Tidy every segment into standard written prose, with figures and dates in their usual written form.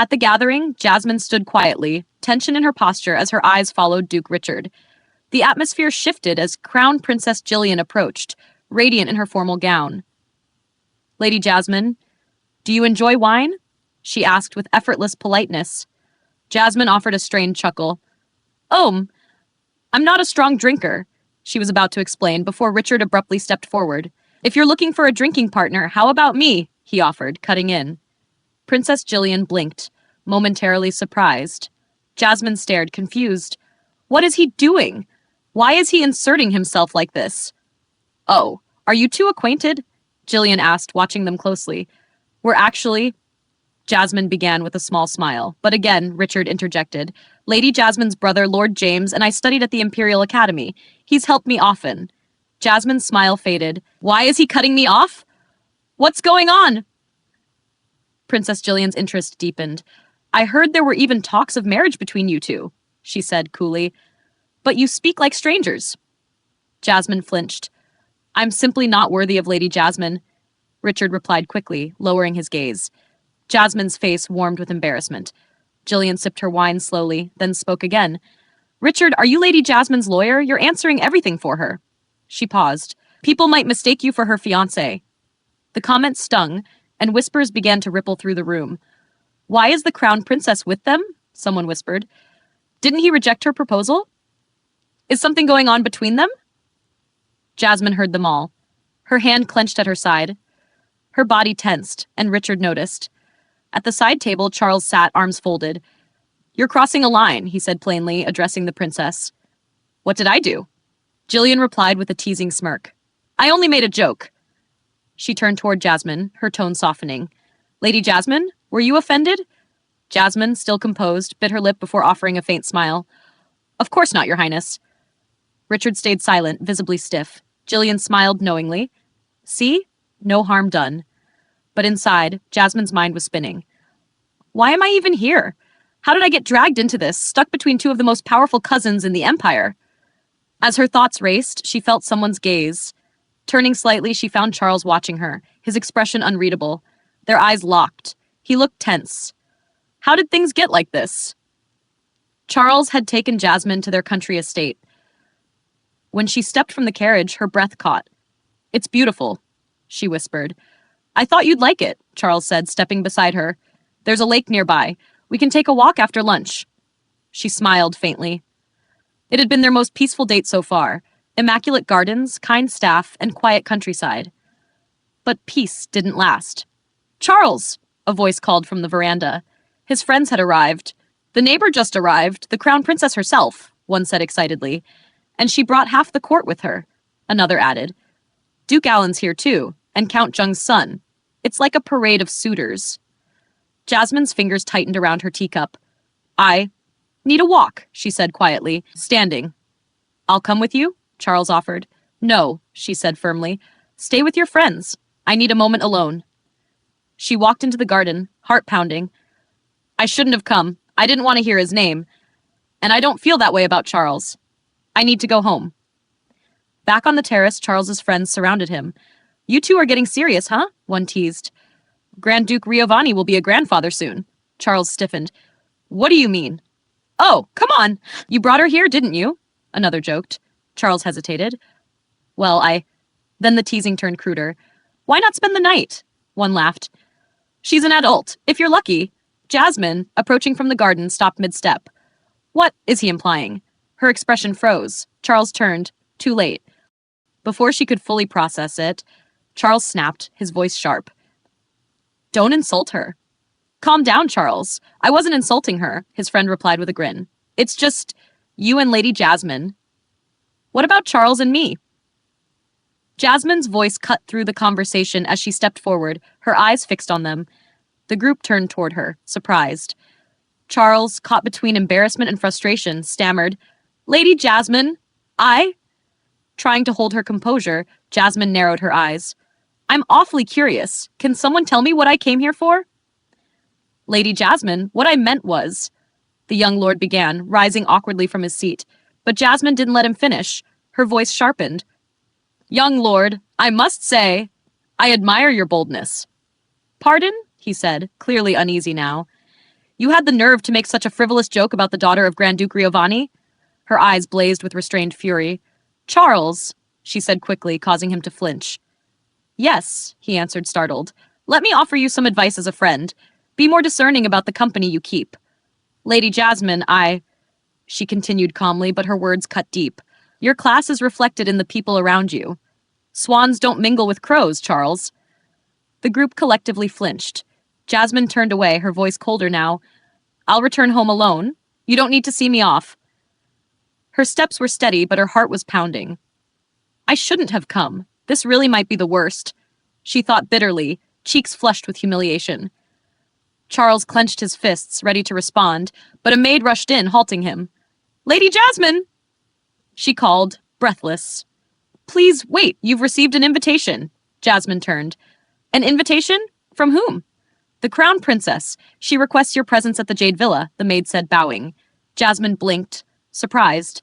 At the gathering, Jasmine stood quietly, tension in her posture as her eyes followed Duke Richard. The atmosphere shifted as Crown Princess Jillian approached, radiant in her formal gown. "Lady Jasmine, do you enjoy wine?" she asked with effortless politeness. Jasmine offered a strained chuckle. "Oh, I'm not a strong drinker," she was about to explain before Richard abruptly stepped forward. "If you're looking for a drinking partner, how about me?" he offered, cutting in. Princess Jillian blinked, momentarily surprised. Jasmine stared, confused. What is he doing? Why is he inserting himself like this? "Oh, are you two acquainted?" Jillian asked, watching them closely. "We're actually—" Jasmine began with a small smile, but again, Richard interjected. "Lady Jasmine's brother, Lord James, and I studied at the Imperial Academy. He's helped me often." Jasmine's smile faded. "Why is he cutting me off? What's going on?" Princess Jillian's interest deepened. "I heard there were even talks of marriage between you two," she said coolly. "But you speak like strangers." Jasmine flinched. "I'm simply not worthy of Lady Jasmine," Richard replied quickly, lowering his gaze. Jasmine's face warmed with embarrassment. Jillian sipped her wine slowly, then spoke again. "Richard, are you Lady Jasmine's lawyer? You're answering everything for her." She paused. "People might mistake you for her fiancé." The comment stung, and whispers began to ripple through the room. "Why is the crown princess with them?" someone whispered. "Didn't he reject her proposal? Is something going on between them?" Jasmine heard them all. Her hand clenched at her side. Her body tensed, and Richard noticed. At the side table, Charles sat, arms folded. "You're crossing a line," he said plainly, addressing the princess. "What did I do?" Jillian replied with a teasing smirk. "I only made a joke." She turned toward Jasmine, her tone softening. "Lady Jasmine, were you offended?" Jasmine, still composed, bit her lip before offering a faint smile. "Of course not, Your Highness." Richard stayed silent, visibly stiff. Jillian smiled knowingly. "See? No harm done." But inside, Jasmine's mind was spinning. Why am I even here? How did I get dragged into this, stuck between two of the most powerful cousins in the Empire? As her thoughts raced, she felt someone's gaze. Turning slightly, she found Charles watching her, his expression unreadable. Their eyes locked. He looked tense. How did things get like this? Charles had taken Jasmine to their country estate. When she stepped from the carriage, her breath caught. "It's beautiful," she whispered. "I thought you'd like it," Charles said, stepping beside her. "There's a lake nearby. We can take a walk after lunch." She smiled faintly. It had been their most peaceful date so far. Immaculate gardens, kind staff, and quiet countryside. But peace didn't last. "Charles!" a voice called from the veranda. His friends had arrived. "The neighbor just arrived, the crown princess herself," one said excitedly. "And she brought half the court with her," another added. "Duke Allen's here too, and Count Jung's son. It's like a parade of suitors." Jasmine's fingers tightened around her teacup. "I need a walk," she said quietly, standing. "I'll come with you," Charles offered. "No," she said firmly. "Stay with your friends. I need a moment alone." She walked into the garden, heart pounding. "I shouldn't have come. I didn't want to hear his name. And I don't feel that way about Charles. I need to go home." Back on the terrace, Charles's friends surrounded him. "You two are getting serious, huh?" one teased. "Grand Duke Riovanni will be a grandfather soon." Charles stiffened. "What do you mean?" "Oh, come on! You brought her here, didn't you?" another joked. Charles hesitated. "Well, Then the teasing turned cruder. "Why not spend the night?" one laughed. "She's an adult, if you're lucky." Jasmine, approaching from the garden, stopped mid-step. "What is he implying?" Her expression froze. Charles turned. Too late. Before she could fully process it, Charles snapped, his voice sharp. "Don't insult her." "Calm down, Charles. I wasn't insulting her," his friend replied with a grin. "It's just you and Lady Jasmine." "What about Charles and me?" Jasmine's voice cut through the conversation as she stepped forward, her eyes fixed on them. The group turned toward her, surprised. Charles, caught between embarrassment and frustration, stammered, "Lady Jasmine, I—" Trying to hold her composure, Jasmine narrowed her eyes. "I'm awfully curious. Can someone tell me what I came here for?" "Lady Jasmine, what I meant was—" the young lord began, rising awkwardly from his seat. But Jasmine didn't let him finish. Her voice sharpened. "Young lord, I must say, I admire your boldness." "Pardon?" he said, clearly uneasy now. You had the nerve to make such a frivolous joke about the daughter of Grand Duke Giovanni? Her eyes blazed with restrained fury. Charles, she said quickly, causing him to flinch. Yes, he answered, startled. Let me offer you some advice as a friend. Be more discerning about the company you keep. Lady Jasmine, she continued calmly, but her words cut deep. Your class is reflected in the people around you. Swans don't mingle with crows, Charles. The group collectively flinched. Jasmine turned away, her voice colder now. I'll return home alone. You don't need to see me off. Her steps were steady, but her heart was pounding. I shouldn't have come. This really might be the worst, she thought bitterly, cheeks flushed with humiliation. Charles clenched his fists, ready to respond, but a maid rushed in, halting him. Lady Jasmine! She called, breathless. Please wait, you've received an invitation. Jasmine turned. An invitation? From whom? The Crown Princess. She requests your presence at the Jade Villa, the maid said, bowing. Jasmine blinked, surprised.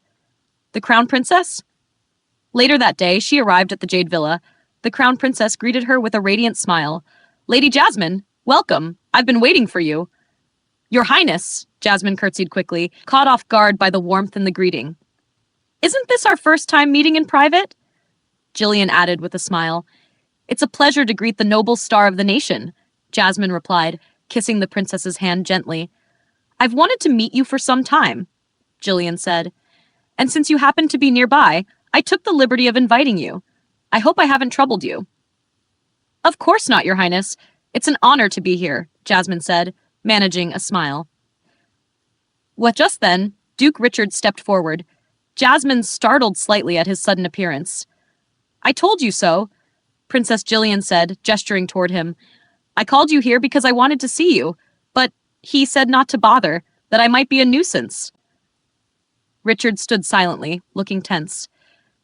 The Crown Princess? Later that day, she arrived at the Jade Villa. The Crown Princess greeted her with a radiant smile. Lady Jasmine, welcome. I've been waiting for you. Your Highness, Jasmine curtsied quickly, caught off guard by the warmth in the greeting. Isn't this our first time meeting in private? Jillian added with a smile. It's a pleasure to greet the noble star of the nation, Jasmine replied, kissing the princess's hand gently. I've wanted to meet you for some time, Jillian said. And since you happen to be nearby, I took the liberty of inviting you. I hope I haven't troubled you. Of course not, Your Highness. It's an honor to be here, Jasmine said, managing a smile. What just then, Duke Richard stepped forward. Jasmine startled slightly at his sudden appearance. I told you so, Princess Jillian said, gesturing toward him. I called you here because I wanted to see you, but he said not to bother, that I might be a nuisance. Richard stood silently, looking tense.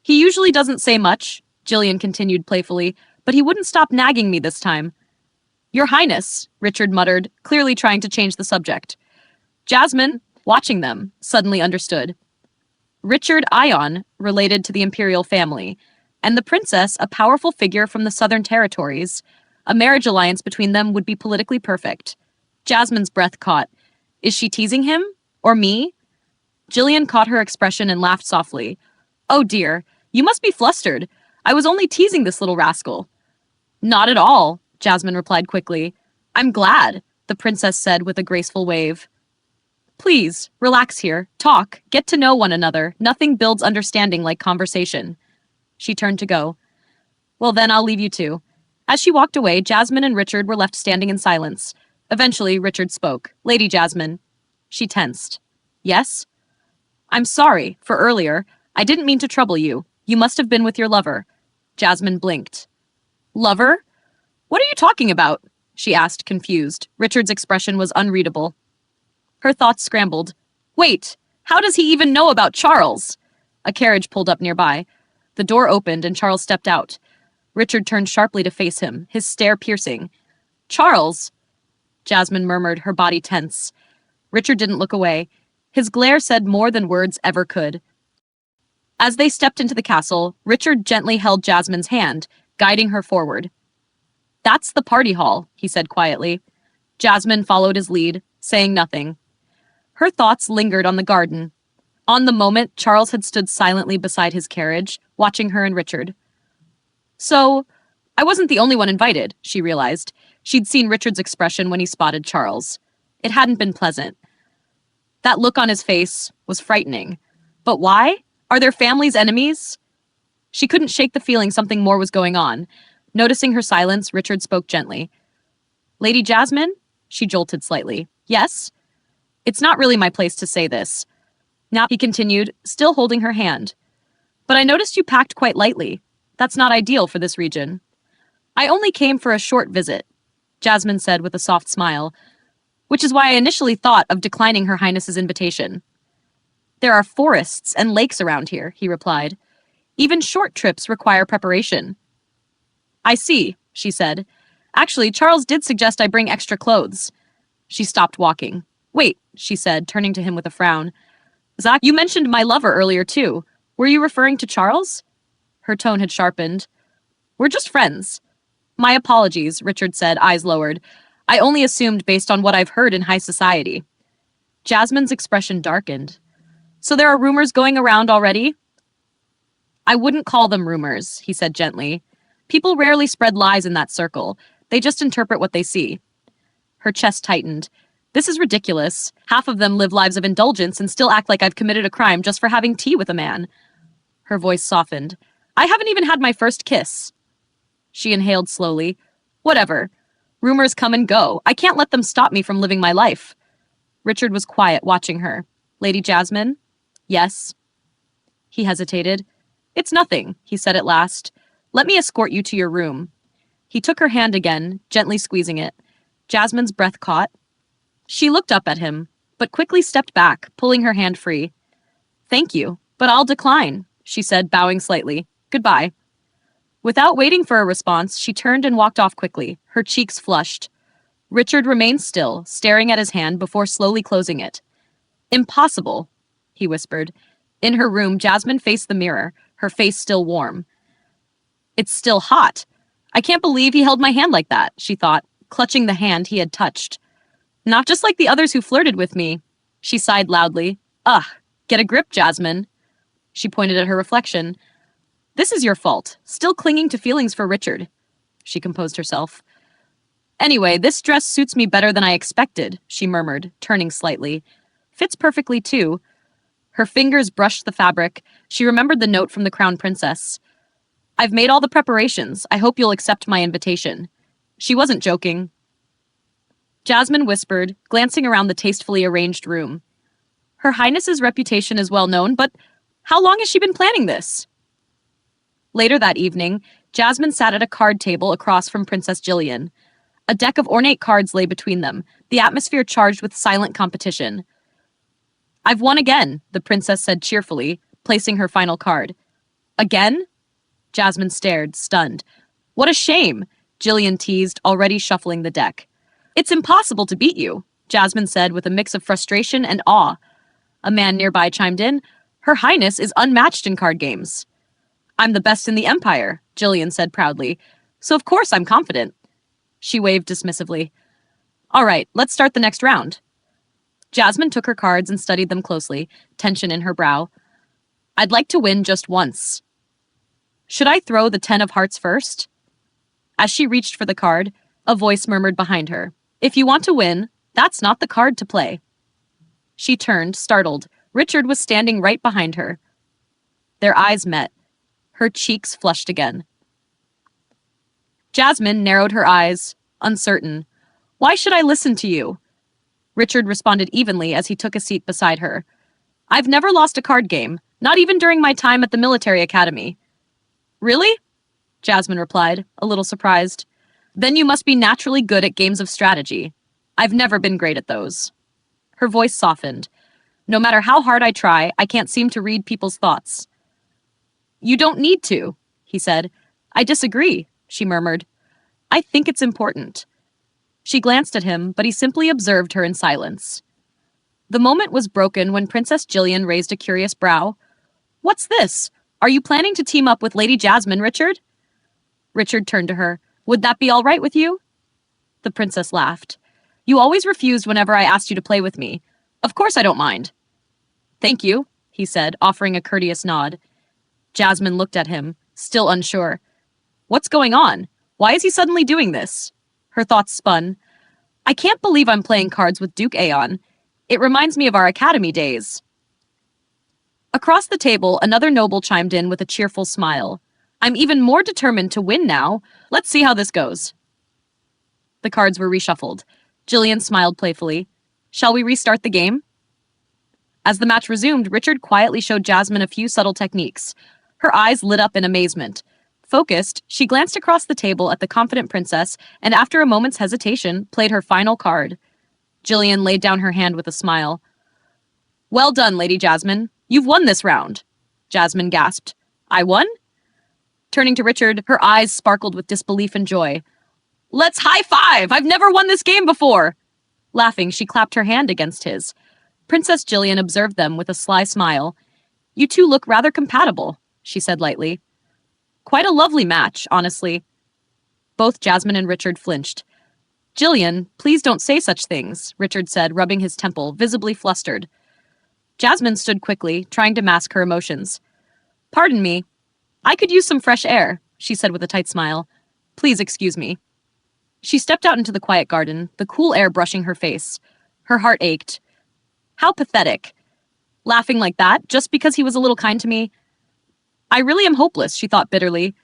He usually doesn't say much, Jillian continued playfully, but he wouldn't stop nagging me this time. Your Highness, Richard muttered, clearly trying to change the subject. Jasmine, watching them, suddenly understood. Richard Ion, related to the imperial family, and the princess, a powerful figure from the Southern Territories. A marriage alliance between them would be politically perfect. Jasmine's breath caught. Is she teasing him? Or me? Jillian caught her expression and laughed softly. Oh dear, you must be flustered. I was only teasing this little rascal. Not at all, Jasmine replied quickly. I'm glad, the princess said with a graceful wave. Please, relax here, talk, get to know one another. Nothing builds understanding like conversation. She turned to go. Well then, I'll leave you two. As she walked away, Jasmine and Richard were left standing in silence. Eventually, Richard spoke. Lady Jasmine. She tensed. Yes? I'm sorry, for earlier. I didn't mean to trouble you. You must have been with your lover. Jasmine blinked. Lover? What are you talking about? She asked, confused. Richard's expression was unreadable. Her thoughts scrambled. Wait, how does he even know about Charles? A carriage pulled up nearby. The door opened and Charles stepped out. Richard turned sharply to face him, his stare piercing. Charles? Jasmine murmured, her body tense. Richard didn't look away. His glare said more than words ever could. As they stepped into the castle, Richard gently held Jasmine's hand, guiding her forward. That's the party hall, he said quietly. Jasmine followed his lead, saying nothing. Her thoughts lingered on the garden. On the moment, Charles had stood silently beside his carriage, watching her and Richard. So, I wasn't the only one invited, she realized. She'd seen Richard's expression when he spotted Charles. It hadn't been pleasant. That look on his face was frightening. But why? Are their families enemies? She couldn't shake the feeling something more was going on. Noticing her silence, Richard spoke gently. Lady Jasmine? She jolted slightly. Yes? It's not really my place to say this. Now, he continued, still holding her hand. But I noticed you packed quite lightly. That's not ideal for this region. I only came for a short visit, Jasmine said with a soft smile, which is why I initially thought of declining Her Highness's invitation. There are forests and lakes around here, he replied. Even short trips require preparation. I see, she said. Actually, Charles did suggest I bring extra clothes. She stopped walking. Wait, she said, turning to him with a frown. Zach, you mentioned my lover earlier, too. Were you referring to Charles? Her tone had sharpened. We're just friends. My apologies, Richard said, eyes lowered. I only assumed based on what I've heard in high society. Jasmine's expression darkened. So there are rumors going around already? I wouldn't call them rumors, he said gently. People rarely spread lies in that circle. They just interpret what they see. Her chest tightened. This is ridiculous. Half of them live lives of indulgence and still act like I've committed a crime just for having tea with a man. Her voice softened. I haven't even had my first kiss. She inhaled slowly. Whatever. Rumors come and go. I can't let them stop me from living my life. Richard was quiet, watching her. Lady Jasmine? Yes. He hesitated. It's nothing, he said at last. Let me escort you to your room. He took her hand again, gently squeezing it. Jasmine's breath caught. She looked up at him, but quickly stepped back, pulling her hand free. Thank you, but I'll decline, she said, bowing slightly. Goodbye. Without waiting for a response, she turned and walked off quickly, her cheeks flushed. Richard remained still, staring at his hand before slowly closing it. Impossible, he whispered. In her room, Jasmine faced the mirror, her face still warm. It's still hot. I can't believe he held my hand like that, she thought, clutching the hand he had touched. Not just like the others who flirted with me. She sighed loudly. Ugh, get a grip, Jasmine. She pointed at her reflection. This is your fault, still clinging to feelings for Richard. She composed herself. Anyway, this dress suits me better than I expected, she murmured, turning slightly. Fits perfectly, too. Her fingers brushed the fabric. She remembered the note from the Crown Princess. I've made all the preparations. I hope you'll accept my invitation. She wasn't joking. Jasmine whispered, glancing around the tastefully arranged room. Her Highness's reputation is well known, but how long has she been planning this? Later that evening, Jasmine sat at a card table across from Princess Jillian. A deck of ornate cards lay between them, the atmosphere charged with silent competition. I've won again, the princess said cheerfully, placing her final card. Again? Jasmine stared, stunned. What a shame, Jillian teased, already shuffling the deck. It's impossible to beat you, Jasmine said with a mix of frustration and awe. A man nearby chimed in. Her Highness is unmatched in card games. I'm the best in the Empire, Jillian said proudly. So of course I'm confident. She waved dismissively. All right, let's start the next round. Jasmine took her cards and studied them closely, tension in her brow. I'd like to win just once. Should I throw the 10 of hearts first? As she reached for the card, a voice murmured behind her. If you want to win, that's not the card to play. She turned, startled. Richard was standing right behind her. Their eyes met. Her cheeks flushed again. Jasmine narrowed her eyes, uncertain. Why should I listen to you? Richard responded evenly as he took a seat beside her. I've never lost a card game, not even during my time at the military academy. Really? Jasmine replied, a little surprised. Then you must be naturally good at games of strategy. I've never been great at those. Her voice softened. No matter how hard I try, I can't seem to read people's thoughts. You don't need to, he said. I disagree, she murmured. I think it's important. She glanced at him, but he simply observed her in silence. The moment was broken when Princess Jillian raised a curious brow. What's this? Are you planning to team up with Lady Jasmine, Richard? Richard turned to her. Would that be all right with you? The princess laughed. You always refused whenever I asked you to play with me. Of course I don't mind. Thank you, he said, offering a courteous nod. Jasmine looked at him, still unsure. What's going on? Why is he suddenly doing this? Her thoughts spun. I can't believe I'm playing cards with Duke Aeon. It reminds me of our academy days. Across the table, another noble chimed in with a cheerful smile. I'm even more determined to win now. Let's see how this goes. The cards were reshuffled. Jillian smiled playfully. Shall we restart the game? As the match resumed, Richard quietly showed Jasmine a few subtle techniques. Her eyes lit up in amazement. Focused, she glanced across the table at the confident princess and after a moment's hesitation, played her final card. Jillian laid down her hand with a smile. Well done, Lady Jasmine. You've won this round. Jasmine gasped. I won? Turning to Richard, her eyes sparkled with disbelief and joy. Let's high five! I've never won this game before! Laughing, she clapped her hand against his. Princess Jillian observed them with a sly smile. You two look rather compatible, she said lightly. Quite a lovely match, honestly. Both Jasmine and Richard flinched. Jillian, please don't say such things, Richard said, rubbing his temple, visibly flustered. Jasmine stood quickly, trying to mask her emotions. Pardon me. I could use some fresh air, she said with a tight smile. Please excuse me. She stepped out into the quiet garden, the cool air brushing her face. Her heart ached. How pathetic. Laughing like that, just because he was a little kind to me. I really am hopeless, she thought bitterly.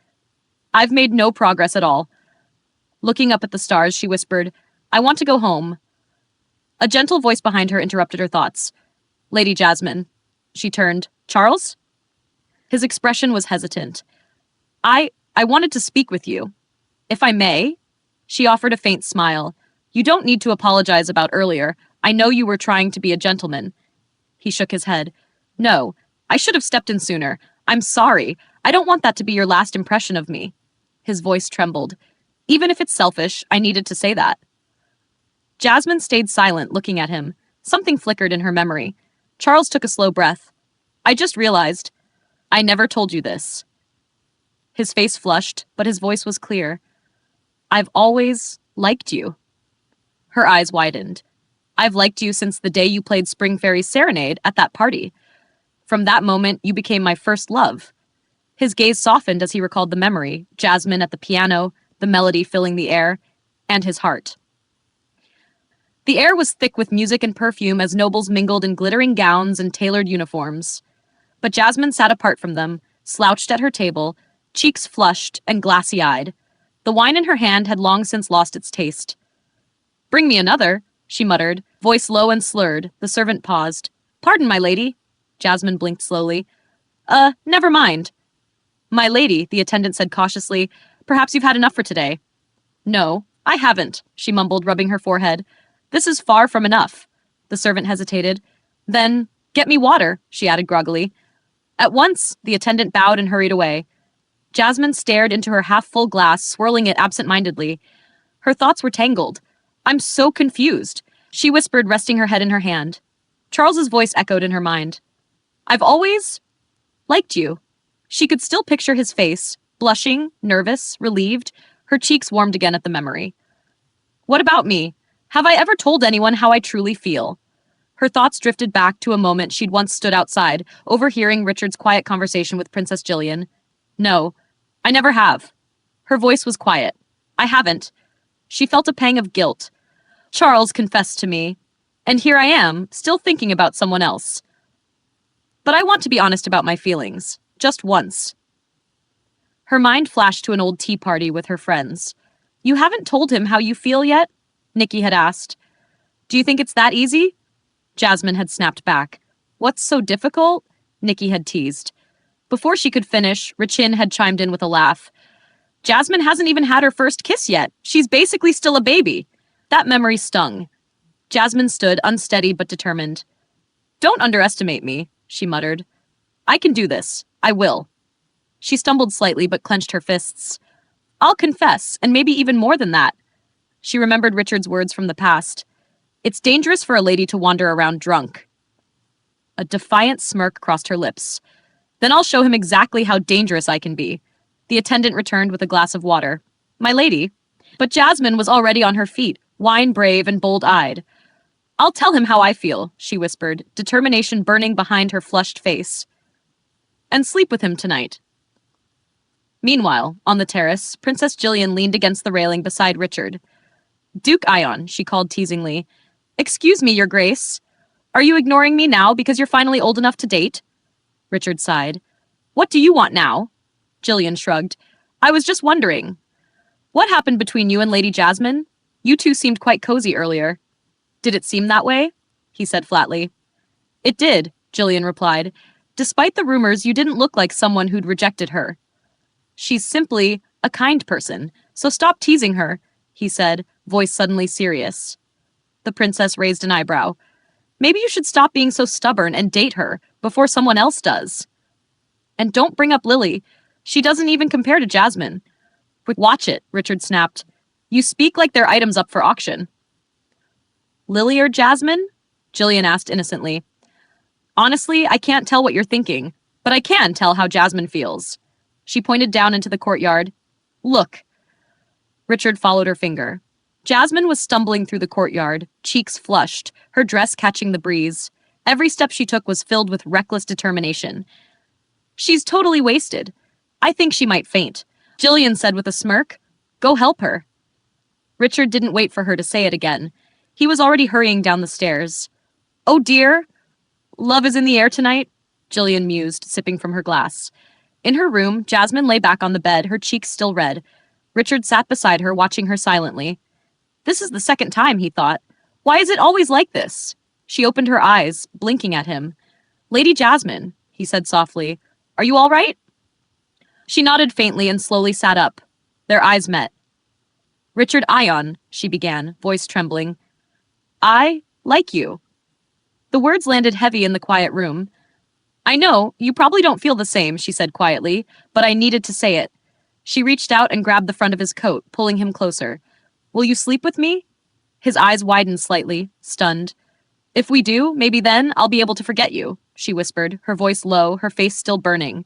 I've made no progress at all. Looking up at the stars, she whispered, I want to go home. A gentle voice behind her interrupted her thoughts. Lady Jasmine. She turned. Charles? His expression was hesitant. I wanted to speak with you. If I may? She offered a faint smile. You don't need to apologize about earlier. I know you were trying to be a gentleman. He shook his head. No, I should have stepped in sooner. I'm sorry. I don't want that to be your last impression of me. His voice trembled. Even if it's selfish, I needed to say that. Jasmine stayed silent, looking at him. Something flickered in her memory. Charles took a slow breath. I just realized. I never told you this. His face flushed, but his voice was clear. I've always liked you. Her eyes widened. I've liked you since the day you played Spring Fairy's Serenade at that party. From that moment, you became my first love. His gaze softened as he recalled the memory, Jasmine at the piano, the melody filling the air, and his heart. The air was thick with music and perfume as nobles mingled in glittering gowns and tailored uniforms. But Jasmine sat apart from them, slouched at her table, cheeks flushed and glassy-eyed. The wine in her hand had long since lost its taste. Bring me another, she muttered, voice low and slurred. The servant paused. Pardon, my lady. Jasmine blinked slowly. Never mind. My lady, the attendant said cautiously, perhaps you've had enough for today. No, I haven't, she mumbled, rubbing her forehead. This is far from enough. The servant hesitated. Then, get me water, she added groggily. At once, the attendant bowed and hurried away. Jasmine stared into her half-full glass, swirling it absent-mindedly. Her thoughts were tangled. I'm so confused, she whispered, resting her head in her hand. Charles's voice echoed in her mind. I've always liked you. She could still picture his face, blushing, nervous, relieved. Her cheeks warmed again at the memory. What about me? Have I ever told anyone how I truly feel? Her thoughts drifted back to a moment she'd once stood outside, overhearing Richard's quiet conversation with Princess Jillian. No, I never have. Her voice was quiet. I haven't. She felt a pang of guilt. Charles confessed to me, and here I am, still thinking about someone else. But I want to be honest about my feelings, just once. Her mind flashed to an old tea party with her friends. You haven't told him how you feel yet? Nikki had asked. Do you think it's that easy? Jasmine had snapped back. What's so difficult? Nikki had teased. Before she could finish, Richin had chimed in with a laugh. Jasmine hasn't even had her first kiss yet. She's basically still a baby. That memory stung. Jasmine stood, unsteady but determined. Don't underestimate me, she muttered. I can do this. I will. She stumbled slightly but clenched her fists. I'll confess, and maybe even more than that. She remembered Richard's words from the past. It's dangerous for a lady to wander around drunk. A defiant smirk crossed her lips. Then I'll show him exactly how dangerous I can be. The attendant returned with a glass of water. My lady. But Jasmine was already on her feet, wine-brave and bold-eyed. I'll tell him how I feel, she whispered, determination burning behind her flushed face. And sleep with him tonight. Meanwhile, on the terrace, Princess Jillian leaned against the railing beside Richard. Duke Ion, she called teasingly. Excuse me, Your Grace. Are you ignoring me now because you're finally old enough to date? Richard sighed. What do you want now? Jillian shrugged. I was just wondering. What happened between you and Lady Jasmine? You two seemed quite cozy earlier. Did it seem that way? He said flatly. It did, Jillian replied. Despite the rumors, you didn't look like someone who'd rejected her. She's simply a kind person, so stop teasing her, he said, voice suddenly serious. The princess raised an eyebrow. Maybe you should stop being so stubborn and date her before someone else does. And don't bring up Lily. She doesn't even compare to Jasmine. Watch it, Richard snapped. You speak like they're items up for auction. Lily or Jasmine? Jillian asked innocently. Honestly, I can't tell what you're thinking, but I can tell how Jasmine feels. She pointed down into the courtyard. Look. Richard followed her finger. Jasmine was stumbling through the courtyard, cheeks flushed, her dress catching the breeze. Every step she took was filled with reckless determination. She's totally wasted. I think she might faint, Jillian said with a smirk. Go help her. Richard didn't wait for her to say it again. He was already hurrying down the stairs. Oh dear. Love is in the air tonight, Jillian mused, sipping from her glass. In her room, Jasmine lay back on the bed, her cheeks still red. Richard sat beside her, watching her silently. This is the second time, he thought. Why is it always like this? She opened her eyes, blinking at him. Lady Jasmine, he said softly, are you all right? She nodded faintly and slowly sat up. Their eyes met. Richard Ion, she began, voice trembling. I like you. The words landed heavy in the quiet room. I know, you probably don't feel the same, she said quietly, but I needed to say it. She reached out and grabbed the front of his coat, pulling him closer. Will you sleep with me? His eyes widened slightly, stunned. If we do, maybe then I'll be able to forget you, she whispered, her voice low, her face still burning.